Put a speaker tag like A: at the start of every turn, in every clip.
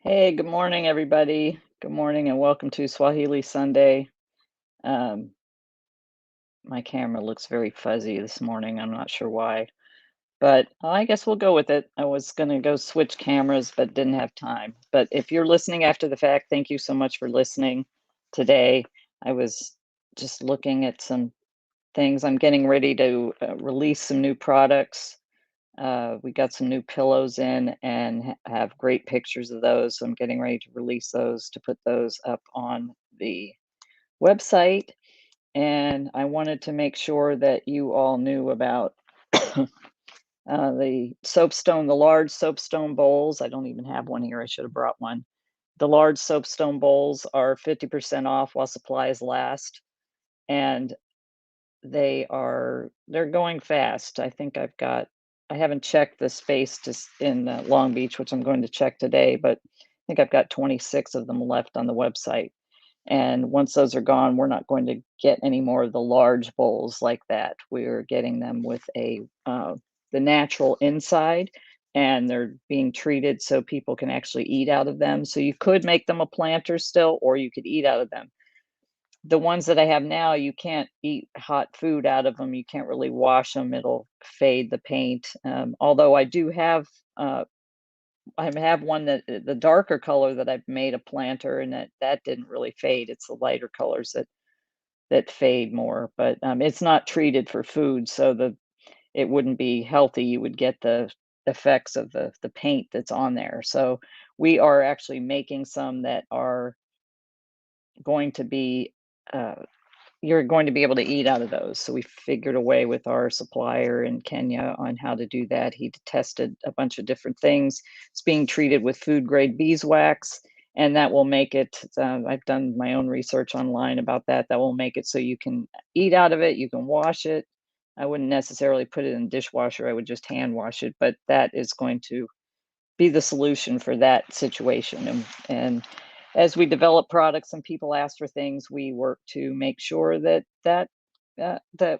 A: Hey, good morning, everybody. Good morning, and welcome to Swahili Sunday. Um, my camera looks very fuzzy this morning. I'm not sure why, but I guess we'll go with it. I was going to go switch cameras, but didn't have time. But if you're listening after the fact, thank you so much for listening today. I was just looking at some things. I'm getting ready to release some new products. We got some new pillows in and have great pictures of those. So I'm getting ready to release those to put those up on the website. And I wanted to make sure that you all knew about the soapstone, the large soapstone bowls. I don't even have one here. I should have brought one. The large soapstone bowls are 50% off while supplies last. And they're going fast. I haven't checked the space just in Long Beach, which I'm going to check today, but I think I've got 26 of them left on the website. And once those are gone, we're not going to get any more of the large bowls like that. We're getting them with the natural inside, and they're being treated so people can actually eat out of them. So you could make them a planter still, or you could eat out of them. The ones that I have now, you can't eat hot food out of them. You can't really wash them. It'll fade the paint. Although uh, I have one that the darker color that I've made a planter, and that didn't really fade. It's the lighter colors that fade more, but it's not treated for food, so it wouldn't be healthy. You would get the effects of the paint that's on there. So we are actually making some that are going to be uh, you're going to be able to eat out of those. So we figured a way with our supplier in Kenya on how to do that. He tested a bunch of different things. It's being treated with food grade beeswax, and that will make it. I've done my own research online about that. That will make it so you can eat out of it. You can wash it. I wouldn't necessarily put it in dishwasher. I would just hand wash it, but that is going to be the solution for that situation. And as we develop products and people ask for things, we work to make sure that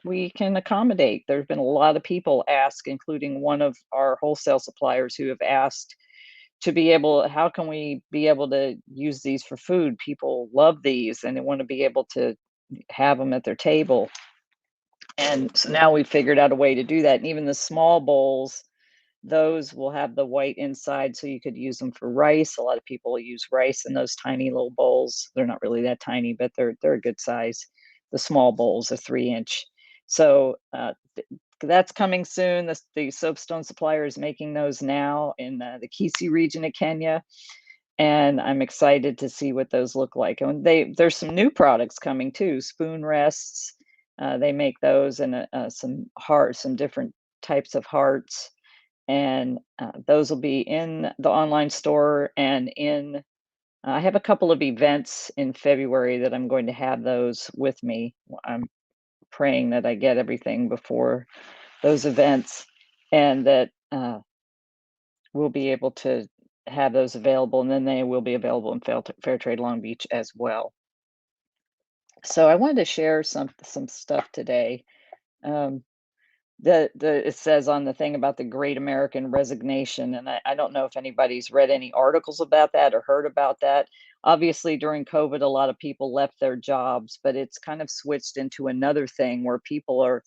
A: we can accommodate. There's been a lot of people ask, including one of our wholesale suppliers, who have asked to be able, how can we be able to use these for food? People love these and they want to be able to have them at their table. And so now we've figured out a way to do that. And even the small bowls, those will have the white inside, so you could use them for rice. A lot of people use rice in those tiny little bowls. They're not really that tiny, but they're a good size. The small bowls are 3 inch. So that's coming soon. The soapstone supplier is making those now in the Kisii region of Kenya, and I'm excited to see what those look like. And there's some new products coming too. Spoon rests. They make those and some different types of hearts, and those will be in the online store and in I have a couple of events in February that I'm going to have those with me. I'm praying that I get everything before those events, and that we'll be able to have those available, and then they will be available in Fair Trade Long Beach as well. So I wanted to share some stuff today. Um, it says on the thing about the Great American Resignation, and I don't know if anybody's read any articles about that or heard about that. Obviously, during COVID, a lot of people left their jobs, but it's kind of switched into another thing where people are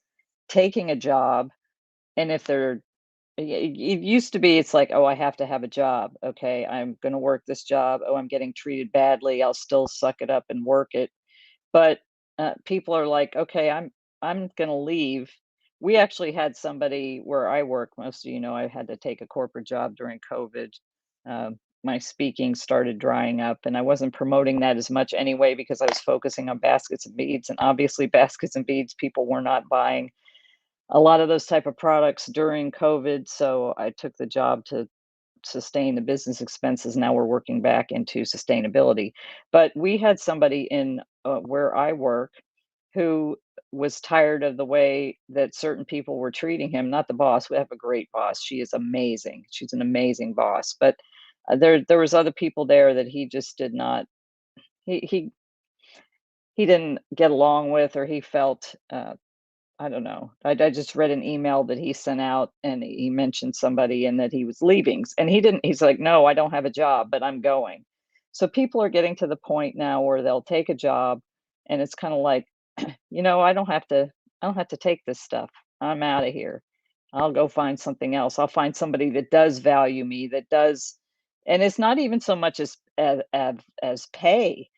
A: taking a job, and if they're it used to be, it's like, oh, I have to have a job. Okay, I'm going to work this job. Oh, I'm getting treated badly. I'll still suck it up and work it. But, people are like, "Okay, I'm gonna leave." We actually had somebody where I work, most of you know, I had to take a corporate job during COVID. My speaking started drying up, and I wasn't promoting that as much anyway because I was focusing on baskets and beads, and obviously baskets and beads, people were not buying a lot of those type of products during COVID, so I took the job to sustain the business expenses. Now we're working back into sustainability. But we had somebody in where I work who was tired of the way that certain people were treating him. Not the boss. We have a great boss. She is amazing. She's an amazing boss. But there was other people there that he just did not. He he he didn't get along with, or he felt I don't know. I just read an email that he sent out, and he mentioned somebody and that he was leaving. And he's like, "No, I don't have a job, but I'm going." So people are getting to the point now where they'll take a job, and it's kind of like, I don't have to take this stuff. I'm out of here. I'll go find something else. I'll find somebody that does value me, that does, and it's not even so much as pay.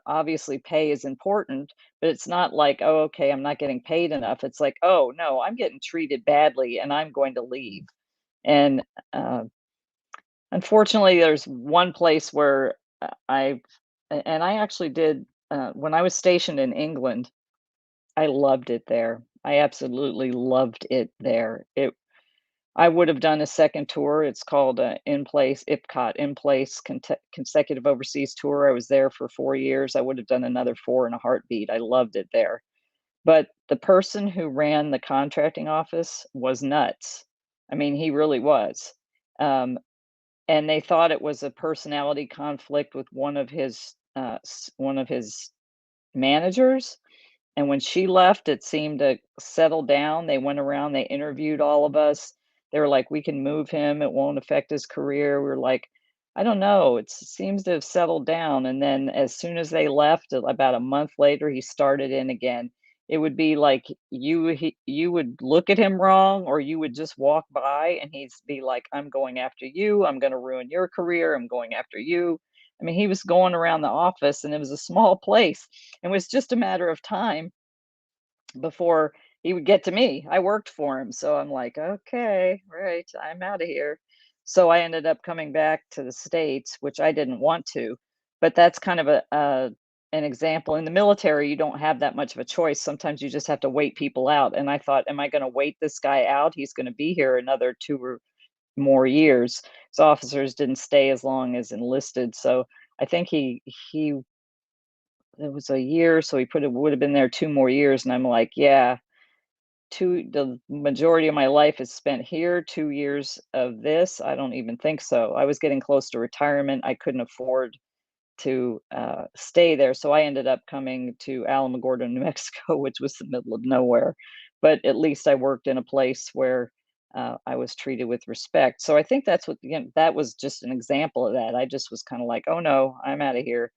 A: Obviously, pay is important, but it's not like, "Oh, okay, I'm not getting paid enough." It's like, "Oh, no, I'm getting treated badly and I'm going to leave." And, uh, unfortunately, there's one place where, and I actually did, when I was stationed in England, I loved it there. I absolutely loved it there. I would have done a second tour. It's called, In Place In Place Consecutive Overseas Tour. I was there for 4 years. I would have done another 4 in a heartbeat. I loved it there. But the person who ran the contracting office was nuts. I mean, he really was. Um, and they thought it was a personality conflict with one of his managers, and when she left, it seemed to settle down. They went around, they interviewed all of us. They were like, "We can move him, it won't affect his career." We are like, "I don't know, it seems to have settled down." And then as soon as they left, about a month later, he started in again. It would be like you would look at him wrong, or you would just walk by and he'd be like, "I'm going after you. I'm gonna ruin your career. I'm going after you." I mean, he was going around the office, and it was a small place. It was just a matter of time before he would get to me. I worked for him, so I'm like, "Okay, right, I'm out of here." So I ended up coming back to the States, which I didn't want to, but that's kind of an example. In the military, you don't have that much of a choice. Sometimes you just have to wait people out, and I thought, "Am I gonna wait this guy out? He's gonna be here another 2 or more years." So officers didn't stay as long as enlisted, so I think he it was a year, so he put it would have been there 2 more years, and I'm like, "Yeah, 2 the majority of my life is spent here, 2 years of this? I don't even think so." I was getting close to retirement, I couldn't afford to, stay there, so I ended up coming to Alamogordo, New Mexico, which was the middle of nowhere, but at least I worked in a place where, I was treated with respect. So I think that's what, that was just an example of that. I just was kinda like, "Oh, no, I'm out of here."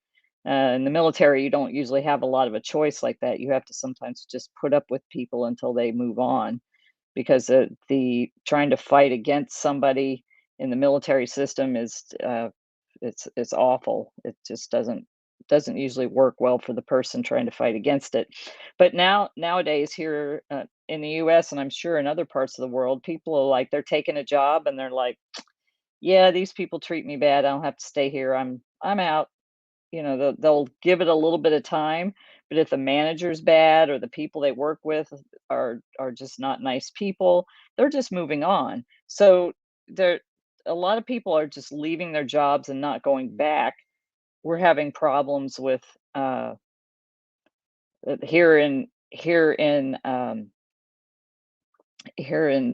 A: In the military, you don't usually have a lot of a choice like that. You have to sometimes just put up with people until they move on, because, the trying to fight against somebody in the military system is, it's awful. It just doesn't usually work well for the person trying to fight against it. But nowadays here, in the US, and I'm sure in other parts of the world, people are like, they're taking a job and they're like, "Yeah, these people treat me bad. I don't have to stay here. I'm out." They'll give it a little bit of time, but if the manager's bad or the people they work with are just not nice people, they're just moving on. So there a lot of people are just leaving their jobs and not going back. We're having problems with, here in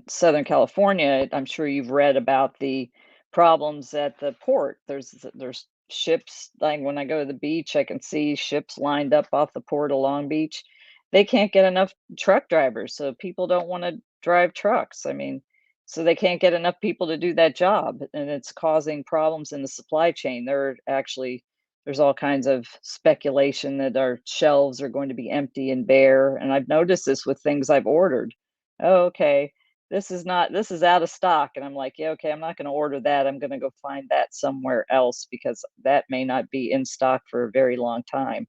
A: Southern California. I'm sure you've read about the problems at the port. There's ships, like when I go to the beach, I can see ships lined up off the port of Long Beach. They can't get enough truck drivers, so people don't want to drive trucks. I mean, so they can't get enough people to do that job, and it's causing problems in the supply chain. There's all kinds of speculation that our shelves are going to be empty and bare, and I've noticed this with things I've ordered. "Oh, okay. This is out of stock." And I'm like, "Yeah, okay, I'm not gonna order that. I'm gonna go find that somewhere else because that may not be in stock for a very long time."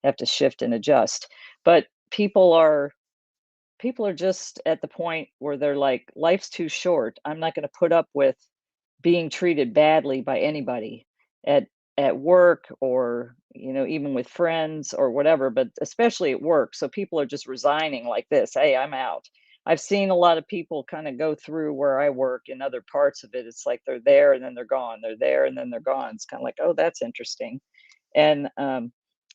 A: Have to shift and adjust. But people are just at the point where they're like, "Life's too short. I'm not gonna put up with being treated badly by anybody at work, or even with friends or whatever, but especially at work." So people are just resigning like this. "Hey, I'm out." I've seen a lot of people kind of go through where I work in other parts of it. It's like they're there and then they're gone, they're there and then they're gone. It's kind of like, "Oh, that's interesting." And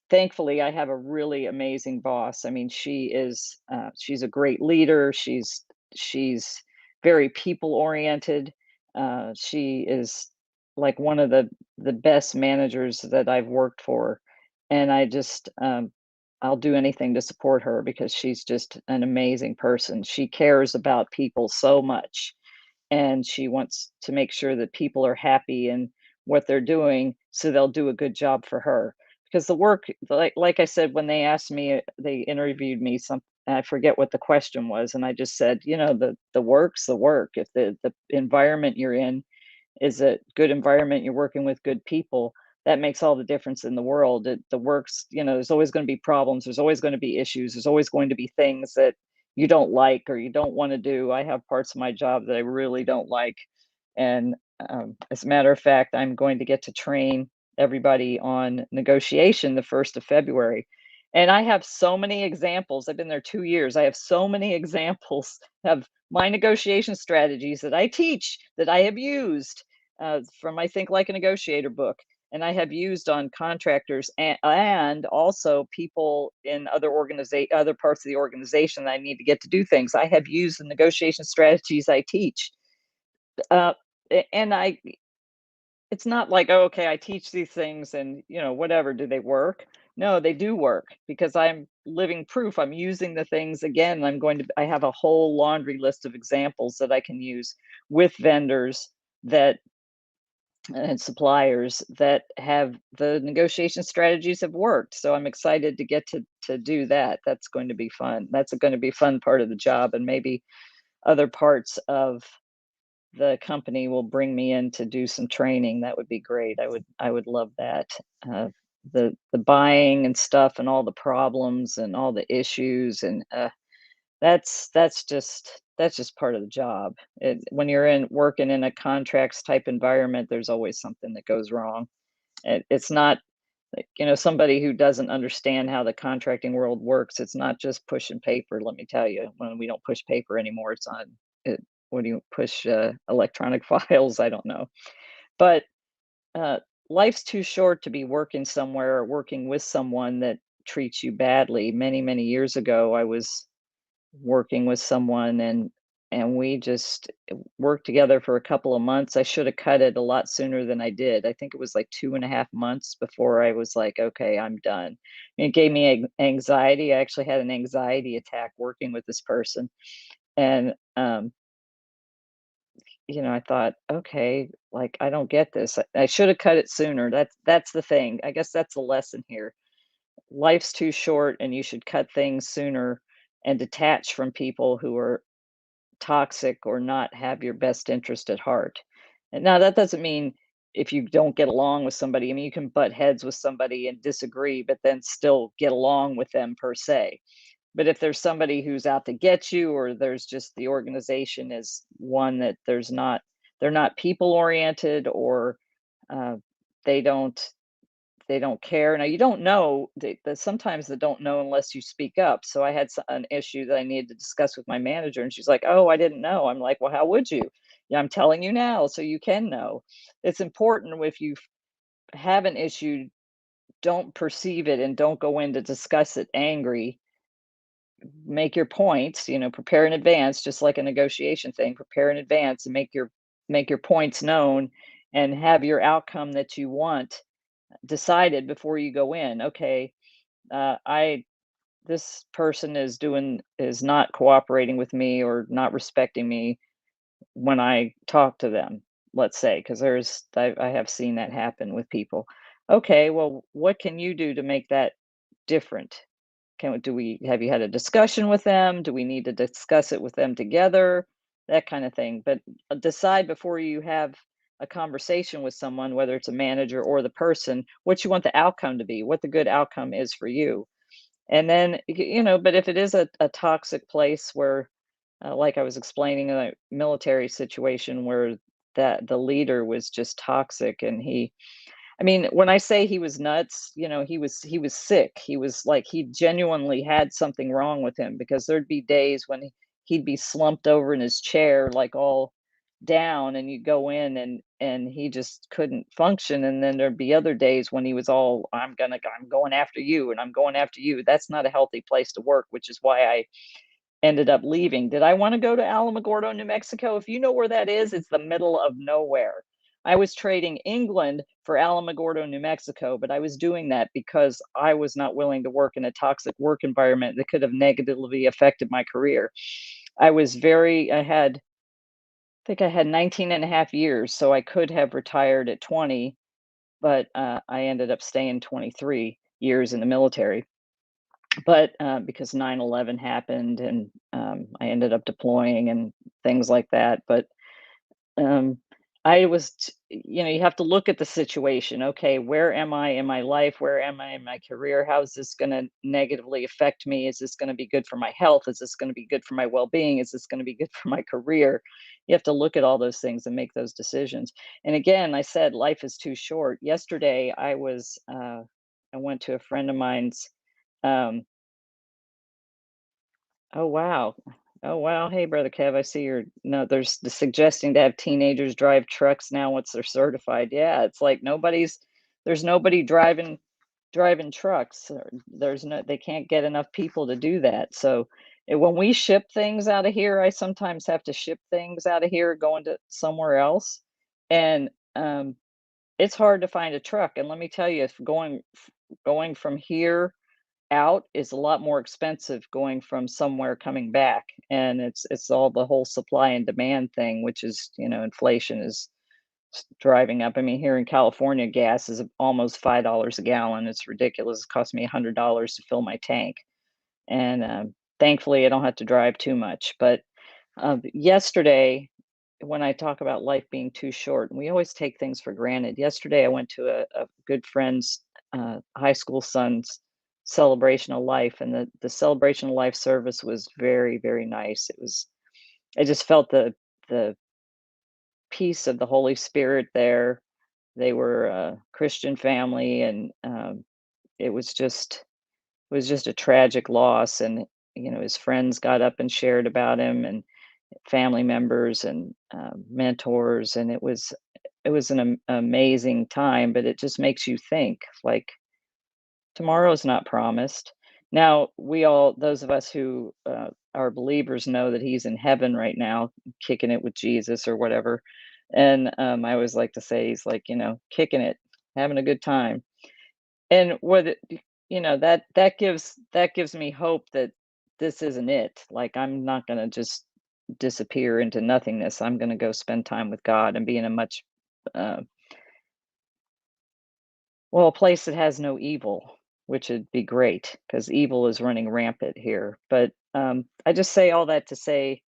A: thankfully, I have a really amazing boss. I mean, she's a great leader. She's very people oriented. She is like one of the best managers that I've worked for, and I just I'll do anything to support her because she's just an amazing person. She cares about people so much, and she wants to make sure that people are happy in what they're doing so they'll do a good job for her. Because the work, like I said, when they asked me, they interviewed me, I forget what the question was, and I just said, the work's the work. If the environment you're in is a good environment, you're working with good people, that makes all the difference in the world. The works, there's always going to be problems, there's always going to be issues, there's always going to be things that you don't like or you don't want to do. I have parts of my job that I really don't like. And as a matter of fact, I'm going to get to train everybody on negotiation the 1st of February. And I have so many examples. I've been there 2 years. I have so many examples of my negotiation strategies that I teach that I have used from my Think Like a Negotiator book, and I have used on contractors and also people in other parts of the organization that I need to get to do things. I have used the negotiation strategies I teach, uh, and it's not like, oh, okay, I teach these things and whatever. Do they work? No, they do work because I'm living proof. I'm using the things again. I have a whole laundry list of examples that I can use with vendors that and suppliers that have the negotiation strategies have worked. So I'm excited to get to do that. That's going to be fun. That's going to be a fun part of the job, and maybe other parts of the company will bring me in to do some training. That would be great. I would love that. Uh, the buying and stuff and all the problems and all the issues and that's just part of the job. When you're in working in a contracts type environment, there's always something that goes wrong. It's not like, somebody who doesn't understand how the contracting world works. It's not just pushing paper. Let me tell you, when we don't push paper anymore, it's on it. What do you push? Electronic files? I don't know, but uh, life's too short to be working somewhere or working with someone that treats you badly. Many, many years ago, I was working with someone and we just worked together for a couple of months. I should have cut it a lot sooner than I did. I think it was like 2.5 months before I was like, okay, I'm done. And it gave me anxiety. I actually had an anxiety attack working with this person. And I thought, okay, like I don't get this. I should have cut it sooner. That's the thing. I guess that's the lesson here. Life's too short and you should cut things sooner and detach from people who are toxic or not have your best interest at heart. And now that doesn't mean if you don't get along with somebody, I mean, you can butt heads with somebody and disagree, but then still get along with them per se. But if there's somebody who's out to get you, or there's just the organization is one that they're not people oriented, or uh, they don't they don't care. Now you don't know sometimes they don't know unless you speak up. So I had an issue that I needed to discuss with my manager, and she's like, "Oh, I didn't know." I'm like, "Well, how would you?" Yeah, I'm telling you now, so you can know. It's important if you have an issue, don't perceive it and don't go in to discuss it angry. Make your points. Prepare in advance, just like a negotiation thing. Prepare in advance and make your points known, and have your outcome that you want decided before you go in. Okay, I this person is not cooperating with me or not respecting me when I talk to them, let's say, because I have seen that happen with people. Okay, well, what can you do to make that different? Do we have you had a discussion with them? Do we need to discuss it with them together? That kind of thing. But decide before you have a conversation with someone, whether it's a manager or the person, what you want the outcome to be, what the good outcome is for you. And then, but if it is a toxic place where, like I was explaining in a military situation where that the leader was just toxic, and I mean, when I say he was nuts, he was sick. He was like he genuinely had something wrong with him, because there'd be days when he'd be slumped over in his chair, like all down, and you go in and he just couldn't function. And then there'd be other days when he was all, I'm going after you and I'm going after you. That's not a healthy place to work, which is why I ended up leaving. Did I want to go to Alamogordo, New Mexico? If you know where that is, it's the middle of nowhere. I was trading England for Alamogordo, New Mexico, but I was doing that because I was not willing to work in a toxic work environment that could have negatively affected my career. I had, I think I had 19 and a half years, so I could have retired at 20, but I ended up staying 23 years in the military. But because 9/11 happened and I ended up deploying and things like that. But um, you have to look at the situation. Okay, where am I in my life? Where am I in my career? How is this going to negatively affect me? Is this going to be good for my health? Is this going to be good for my well-being? Is this going to be good for my career? You have to look at all those things and make those decisions. And again, I said life is too short. Yesterday, I went to a friend of mine's. Um, Oh, wow. Oh, wow. Hey, brother Kev, I see you're no, there's the suggesting to have teenagers drive trucks now once they're certified. Yeah, it's like there's nobody driving trucks. Or they can't get enough people to do that. So when we ship things out of here, I sometimes have to ship things out of here going to somewhere else. And it's hard to find a truck. And let me tell you, if going from here out is a lot more expensive going from somewhere coming back, and it's all the whole supply and demand thing, which is, inflation is driving up. I mean, here in California, gas is almost $5 a gallon. It's ridiculous. It cost me $100 to fill my tank, and thankfully I don't have to drive too much. But yesterday, when I talk about life being too short, we always take things for granted. Yesterday, I went to a good friend's high school son's celebration of life, and the celebration of life service was very, very nice. I just felt the peace of the Holy Spirit there. They were a Christian family, and it was just a tragic loss. And his friends got up and shared about him, and family members and mentors, and it was an amazing time. But it just makes you think, like, tomorrow's not promised. Now, those of us who are believers, know that he's in heaven right now, kicking it with Jesus or whatever. And I always like to say he's, like, kicking it, having a good time. And that gives me hope that this isn't it. Like, I'm not going to just disappear into nothingness. I'm going to go spend time with God and be in a much uh, well, a place that has no evil, which would be great because evil is running rampant here. But I just say all that to say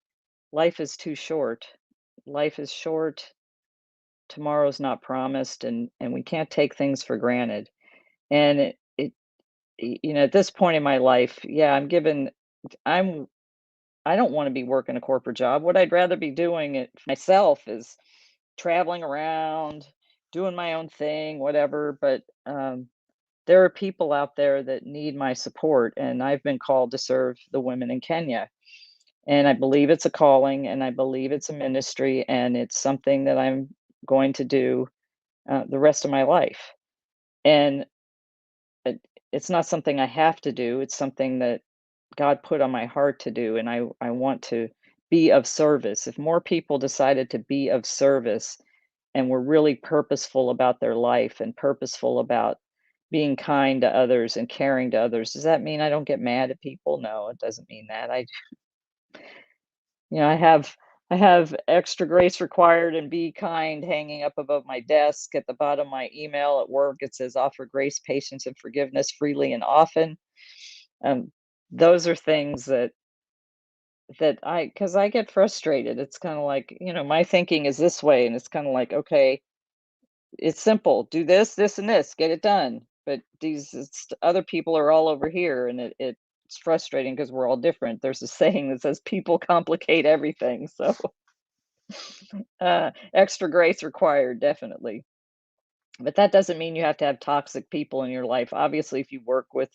A: life is too short. Life is short. Tomorrow's not promised, and we can't take things for granted. And at this point in my life, yeah, I'm I don't want to be working a corporate job. What I'd rather be doing it for myself is traveling around, doing my own thing, whatever. But there are people out there that need my support, and I've been called to serve the women in Kenya. And I believe it's a calling, and I believe it's a ministry, and it's something that I'm going to do the rest of my life. And it's not something I have to do. It's something that God put on my heart to do, and I want to be of service. If more people decided to be of service and were really purposeful about their life and purposeful about being kind to others and caring to others, does that mean I don't get mad at people? No, it doesn't mean that. I have extra grace required and be kind hanging up above my desk. At the bottom of my email at work, it says offer grace, patience, and forgiveness freely and often. Um, those are things because I get frustrated. It's kind of like, my thinking is this way, and it's kind of like, okay, it's simple. Do this, this, and this, get it done. But other people are all over here, and it's frustrating because we're all different. There's a saying that says people complicate everything. So extra grace required, definitely. But that doesn't mean you have to have toxic people in your life. Obviously, if you work with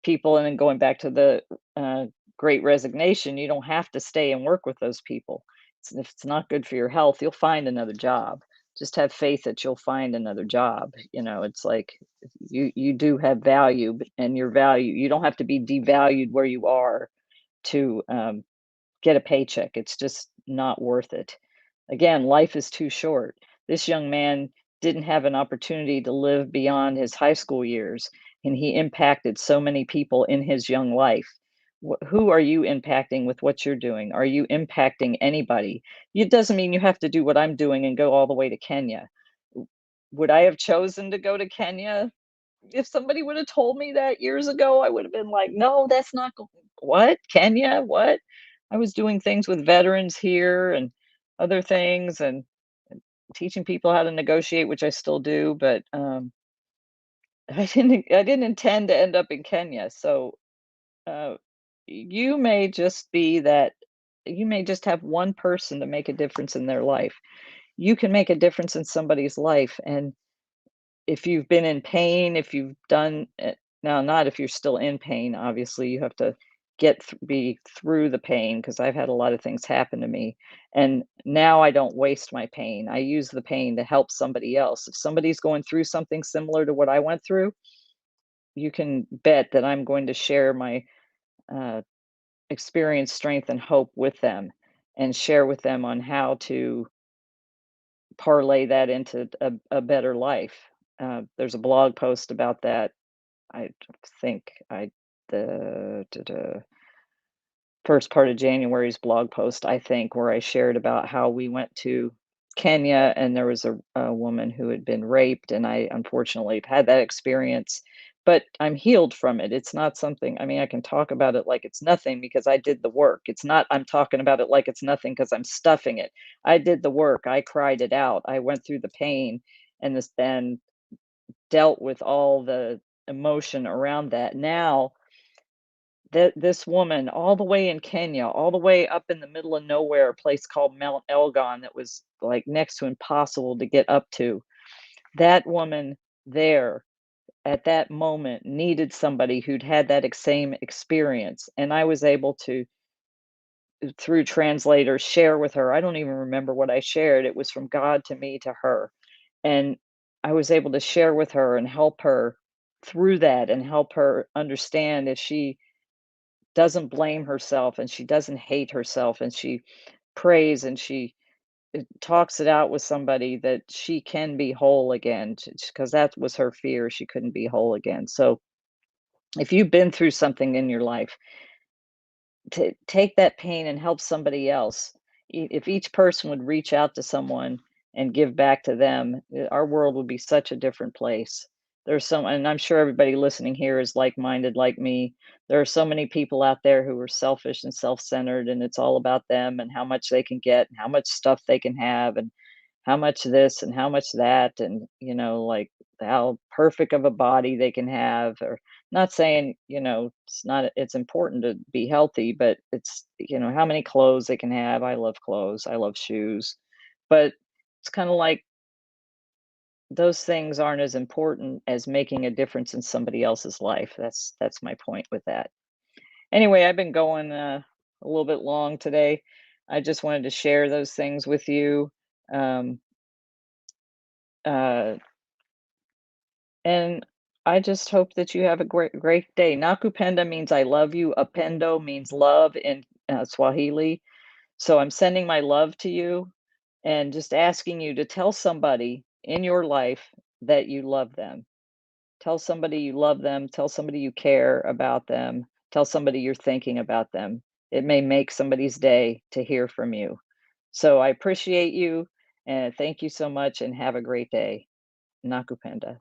A: people, and then going back to the uh, great resignation, you don't have to stay and work with those people. If it's not good for your health, you'll find another job. Just have faith that you'll find another job. It's like you do have value, and your value, you don't have to be devalued where you are to get a paycheck. It's just not worth it. Again, life is too short. this young man didn't have an opportunity to live beyond his high school years, and he impacted so many people in his young life. Who are you impacting with what you're doing? Are you impacting anybody? It doesn't mean you have to do what I'm doing and go all the way to Kenya. Would I have chosen to go to Kenya? If somebody would have told me that years ago, I would have been like, "No, that's not go what? Kenya? What?" I was doing things with veterans here and other things and teaching people how to negotiate, which I still do, but, I didn't intend to end up in Kenya, so, uh, you may just be that you may just have one person to make a difference in their life. You can make a difference in somebody's life, and if you've been in pain, if you've done it now, not if you're still in pain, obviously, you have to be through the pain because 'cause I've had a lot of things happen to me, and now I don't waste my pain. I use the pain to help somebody else. If somebody's going through something similar to what I went through, you can bet that I'm going to share my, uh, experience, strength, and hope with them and share with them on how to parlay that into a better life. There's a blog post about that. I think I the first part of January's blog post, I think, where I shared about how we went to Kenya and there was a woman who had been raped, and I unfortunately have had that experience, but I'm healed from it. It's not something, I mean, I can talk about it like it's nothing because I did the work. It's not, I'm talking about it like it's nothing because I'm stuffing it. I did the work. I cried it out. I went through the pain and dealt with all the emotion around that. Now that this woman all the way in Kenya, all the way up in the middle of nowhere, a place called Mount Elgon that was like next to impossible to get up to. That woman there at that moment needed somebody who'd had that same experience. And I was able to, through translators, share with her. I don't even remember what I shared. It was from God to me to her. And I was able to share with her and help her through that and help her understand if she doesn't blame herself and she doesn't hate herself and she prays and she talks it out with somebody that she can be whole again because that was her fear. She couldn't be whole again. So if you've been through something in your life, to take that pain and help somebody else. If each person would reach out to someone and give back to them, our world would be such a different place. There's so, and I'm sure everybody listening here is like-minded like me. There are so many people out there who are selfish and self-centered, and it's all about them and how much they can get and how much stuff they can have and how much this and how much that, and like how perfect of a body they can have, or not saying, it's not, it's important to be healthy, but it's, how many clothes they can have. I love clothes. I love shoes. But it's kind of like those things aren't as important as making a difference in somebody else's life. That's my point with that. Anyway, I've been going a little bit long today. I just wanted to share those things with you. Um, uh, And I just hope that you have a great day. Nakupenda means I love you. Upendo means love in Swahili. So I'm sending my love to you and just asking you to tell somebody in your life that you love them. Tell somebody you love them. Tell somebody you care about them. Tell somebody you're thinking about them. It may make somebody's day to hear from you. So I appreciate you and thank you so much and have a great day. Nakupenda.